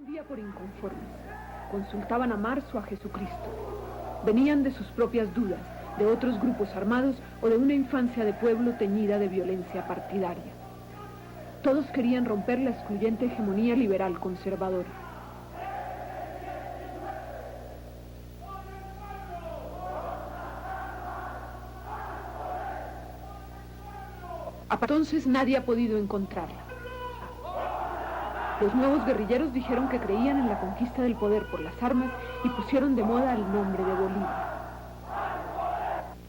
día por inconformes. Consultaban a Marx o a Jesucristo. Venían de sus propias dudas, de otros grupos armados o de una infancia de pueblo teñida de violencia partidaria. Todos querían romper la excluyente hegemonía liberal conservadora. Entonces nadie ha podido encontrarla. Los nuevos guerrilleros dijeron que creían en la conquista del poder por las armas y pusieron de moda el nombre de Bolívar.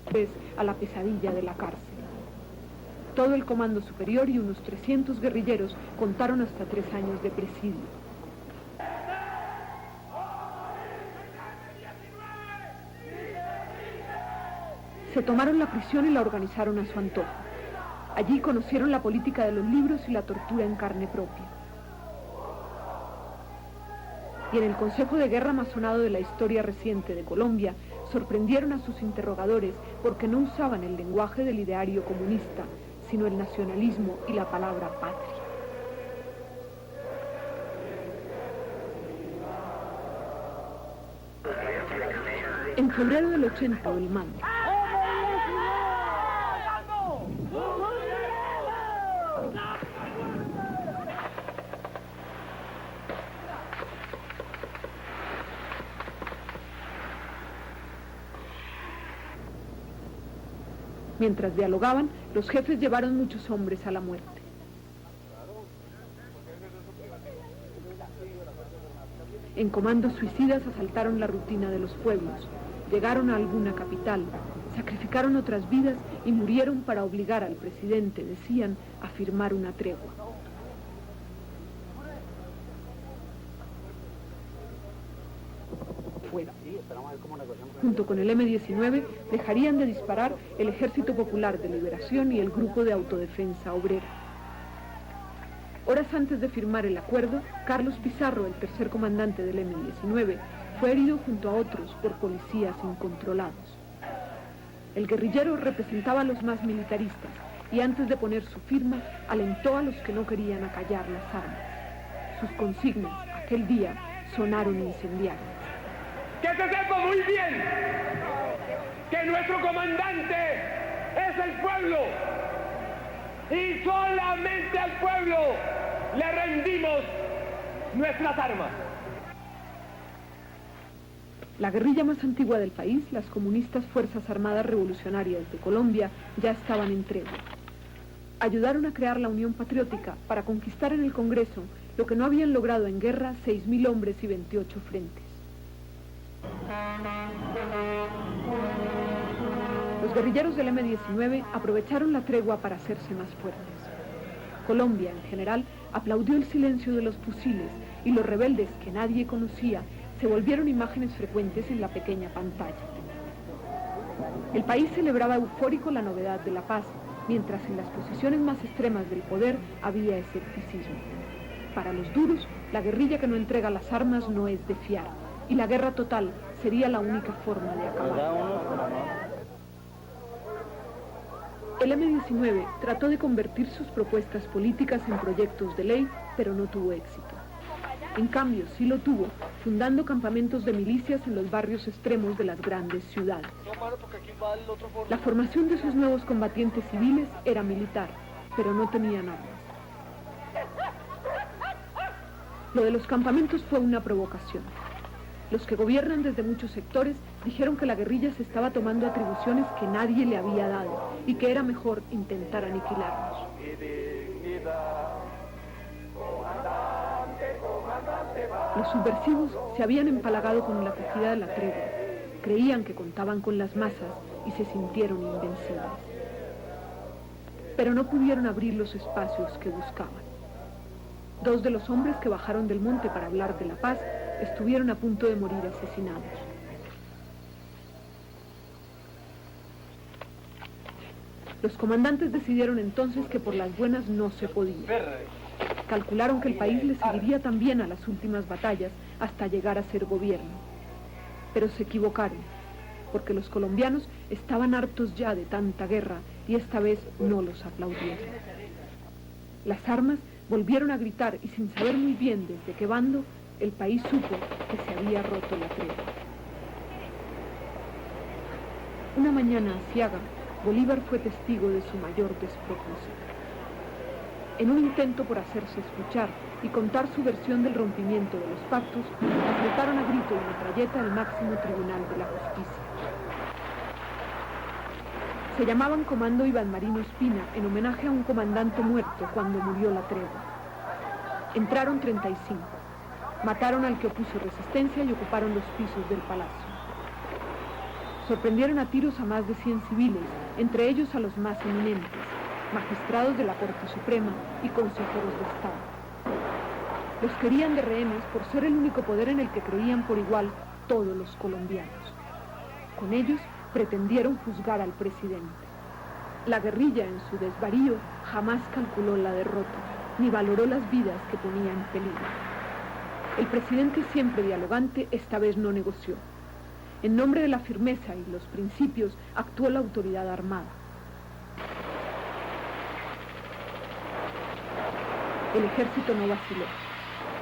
Pues a la pesadilla de la cárcel. Todo el comando superior y unos 300 guerrilleros contaron hasta 3 años de presidio. Se tomaron la prisión y la organizaron a su antojo. Allí conocieron la política de los libros y la tortura en carne propia. Y en el Consejo de Guerra más sonado de la historia reciente de Colombia, sorprendieron a sus interrogadores porque no usaban el lenguaje del ideario comunista, sino el nacionalismo y la palabra patria. En febrero del 80, el mando. Mientras dialogaban, los jefes llevaron muchos hombres a la muerte. En comandos suicidas asaltaron la rutina de los pueblos, llegaron a alguna capital, sacrificaron otras vidas y murieron para obligar al presidente, decían, a firmar una tregua. Junto con el M-19 dejarían de disparar el Ejército Popular de Liberación y el Grupo de Autodefensa Obrera. Horas antes de firmar el acuerdo, Carlos Pizarro, el tercer comandante del M-19, fue herido junto a otros por policías incontrolados. El guerrillero representaba a los más militaristas y antes de poner su firma, alentó a los que no querían acallar las armas. Sus consignas, aquel día, sonaron incendiarias. Que se sepa muy bien que nuestro comandante es el pueblo y solamente al pueblo le rendimos nuestras armas. La guerrilla más antigua del país, las comunistas Fuerzas Armadas Revolucionarias de Colombia, ya estaban en tregua. Ayudaron a crear la Unión Patriótica para conquistar en el Congreso lo que no habían logrado en guerra 6.000 hombres y 28 frentes. Los guerrilleros del M-19 aprovecharon la tregua para hacerse más fuertes. Colombia, en general, aplaudió el silencio de los fusiles y los rebeldes que nadie conocía se volvieron imágenes frecuentes en la pequeña pantalla. El país celebraba eufórico la novedad de la paz, mientras en las posiciones más extremas del poder había escepticismo. Para los duros, la guerrilla que no entrega las armas no es de fiar, y la guerra total sería la única forma de acabar. El M-19 trató de convertir sus propuestas políticas en proyectos de ley, pero no tuvo éxito. En cambio, sí lo tuvo, fundando campamentos de milicias en los barrios extremos de las grandes ciudades. La formación de sus nuevos combatientes civiles era militar, pero no tenían armas. Lo de los campamentos fue una provocación. Los que gobiernan desde muchos sectores dijeron que la guerrilla se estaba tomando atribuciones que nadie le había dado y que era mejor intentar aniquilarlos. Los subversivos se habían empalagado con la acogida de la tregua, creían que contaban con las masas y se sintieron invencibles. Pero no pudieron abrir los espacios que buscaban. 2 de los hombres que bajaron del monte para hablar de la paz estuvieron a punto de morir asesinados. Los comandantes decidieron entonces que por las buenas no se podía. Calcularon que el país le seguiría también a las últimas batallas hasta llegar a ser gobierno. Pero se equivocaron, porque los colombianos estaban hartos ya de tanta guerra y esta vez no los aplaudieron. Las armas volvieron a gritar y sin saber muy bien desde qué bando, el país supo que se había roto la tregua. Una mañana aciaga, Bolívar fue testigo de su mayor despropósito. En un intento por hacerse escuchar y contar su versión del rompimiento de los pactos, asaltaron a grito y metralleta el máximo tribunal de la justicia. Se llamaban Comando Iván Marino Espina en homenaje a un comandante muerto cuando murió la tregua. Entraron 35, mataron al que opuso resistencia y ocuparon los pisos del palacio. Sorprendieron a tiros a más de 100 civiles, entre ellos a los más eminentes, magistrados de la Corte Suprema y consejeros de Estado. Los querían de rehenes por ser el único poder en el que creían por igual todos los colombianos. Con ellos pretendieron juzgar al presidente. La guerrilla, en su desvarío, jamás calculó la derrota, ni valoró las vidas que ponía en peligro. El presidente, siempre dialogante, esta vez no negoció. En nombre de la firmeza y los principios, actuó la autoridad armada. El ejército no vaciló.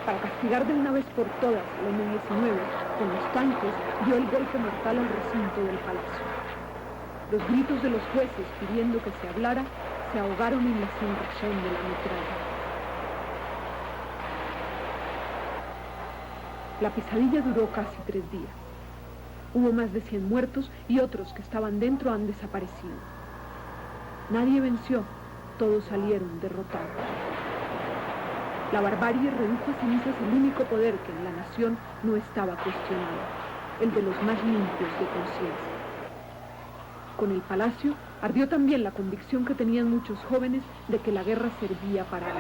Para castigar de una vez por todas al M-19, con los tanques, dio el golpe mortal al recinto del palacio. Los gritos de los jueces pidiendo que se hablara se ahogaron en la sinrazón de la metralla. La pesadilla duró casi 3 días. Hubo más de 100 muertos y otros que estaban dentro han desaparecido. Nadie venció, todos salieron derrotados. La barbarie redujo a cenizas el único poder que en la nación no estaba cuestionado, el de los más limpios de conciencia. Con el palacio ardió también la convicción que tenían muchos jóvenes de que la guerra servía para algo.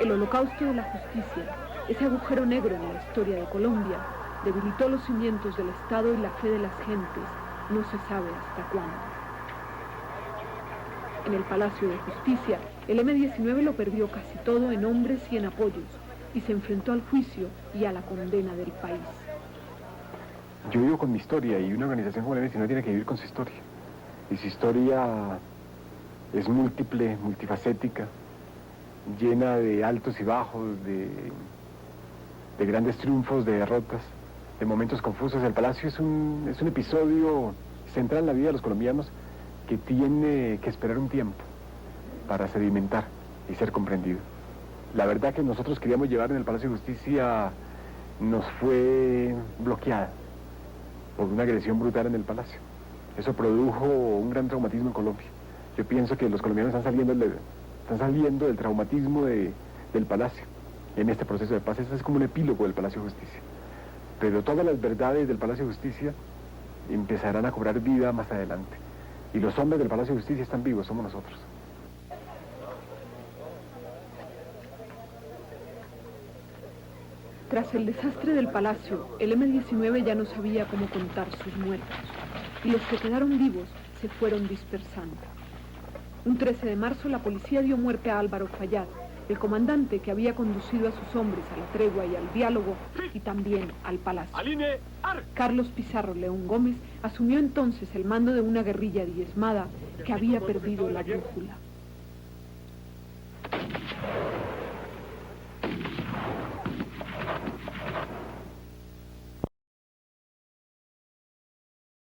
El holocausto de la justicia, ese agujero negro en la historia de Colombia, debilitó los cimientos del Estado y la fe de las gentes, no se sabe hasta cuándo. En el Palacio de Justicia, el M-19 lo perdió casi todo en hombres y en apoyos, y se enfrentó al juicio y a la condena del país. Yo vivo con mi historia, y una organización como el M-19 tiene que vivir con su historia. Y su historia es múltiple, multifacética, llena de altos y bajos, de grandes triunfos, de derrotas, de momentos confusos. El Palacio es un episodio central en la vida de los colombianos que tiene que esperar un tiempo para sedimentar y ser comprendido. La verdad que nosotros queríamos llevar en el Palacio de Justicia nos fue bloqueada por una agresión brutal en el Palacio. Eso produjo un gran traumatismo en Colombia. Yo pienso que los colombianos están saliendo del traumatismo del Palacio en este proceso de paz. Este es como un epílogo del Palacio de Justicia. Pero todas las verdades del Palacio de Justicia empezarán a cobrar vida más adelante. Y los hombres del Palacio de Justicia están vivos, somos nosotros. Tras el desastre del palacio, el M-19 ya no sabía cómo contar sus muertos, y los que quedaron vivos se fueron dispersando. Un 13 de marzo la policía dio muerte a Álvaro Fayad, el comandante que había conducido a sus hombres a la tregua y al diálogo, y también al palacio. Carlos Pizarro León Gómez asumió entonces el mando de una guerrilla diezmada que había perdido la brújula.